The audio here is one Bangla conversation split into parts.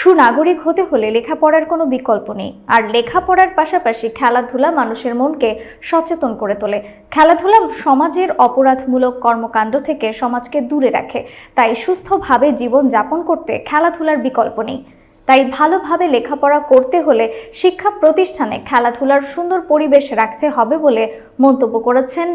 সুনাগরিক হতে হলে লেখাপড়ার কোনো বিকল্প নেই। আর লেখাপড়ার পাশাপাশি খেলাধুলা মানুষের মনকে সচেতন করে তোলে। খেলাধুলা সমাজের অপরাধমূলক কর্মকাণ্ড থেকে সমাজকে দূরে রাখে। তাই সুস্থভাবে জীবন যাপন করতে খেলাধুলার বিকল্প নেই। তাই ভালোভাবে লেখাপড়া করতে হলে শিক্ষা প্রতিষ্ঠানে খেলাধুলার সুন্দর পরিবেশ রাখতে হবে বলে মন্তব্য করেছেন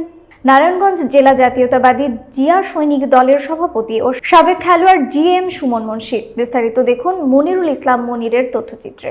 নারায়ণগঞ্জ জেলা জাতীয়তাবাদী জিয়া সৈনিক দলের সভাপতি ও সাবেক খেলোয়াড় GM সুমন মুন্সী। বিস্তারিত দেখুন মনিরুল ইসলাম মনিরের তথ্যচিত্রে।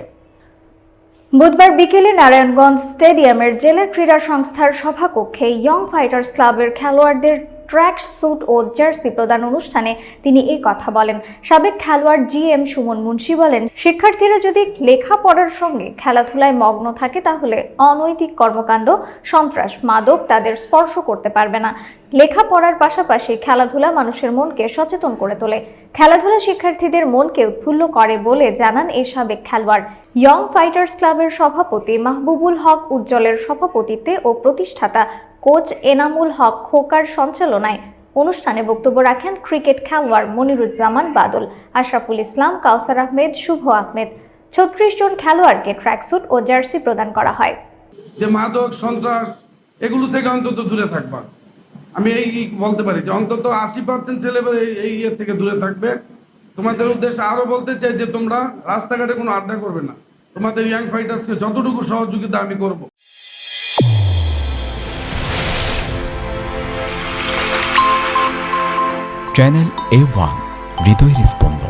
বুধবার বিকেলে নারায়ণগঞ্জ স্টেডিয়ামের জেলা ক্রীড়া সংস্থার সভাকক্ষে ইয়ং ফাইটার্স ক্লাবের খেলোয়াড়দের ট্র্যাক স্যুট ও জার্সি প্রদান অনুষ্ঠানে তিনি এই কথা বলেন। সাবেক খেলোয়াড় GM সুমন মুন্সী বলেন, শিক্ষার্থীরা যদি লেখাপড়ার সঙ্গে খেলাধুলায় মগ্ন থাকে তাহলে অনৈতিক কর্মকাণ্ড, সন্ত্রাস, মাদক তাদের স্পর্শ করতে পারবে না। লেখাপড়ার পাশাপাশি খেলাধুলা মানুষের মনকে সচেতন করে তোলে। খেলাধুলা শিক্ষার্থীদের মনকে উৎফুল্ল করে বলে জানান এই সাবেক খেলোয়াড়। ইয়ং ফাইটার্স ক্লাবের সভাপতি মাহবুবুল হক উজ্জ্বলের সভাপতিত্বে ও প্রতিষ্ঠাতা কোচ এনামুল হক খোকার সঞ্চালনায় অনুষ্ঠানে বক্তব্য রাখেন ক্রিকেট খেলোয়াড় মনিরুজ্জামান বাদল, আশরাফুল ইসলাম, কাউসার আহমেদ, শুভ আহমেদ। 36 জন খেলোয়াড়কে ট্র্যাকস্যুট ও জার্সি প্রদান করা হয়। যে মাদক, সন্ত্রাস এগুলো থেকে অন্তত দূরে থাকবা। আমি এই বলতে পারি যে অন্তত 80% ছেলেমেয়ে এই থেকে দূরে থাকবে। তোমাদের উদ্দেশ্যে আরো বলতে চাই যে তোমরা রাস্তাঘাটে কোনো আড্ডা করবে না। তোমাদের ইয়াং ফাইটার্সকে যতটুকু সহযোগিতা আমি করব। চ্যানেল A1 হৃদয়ের স্পন্দন।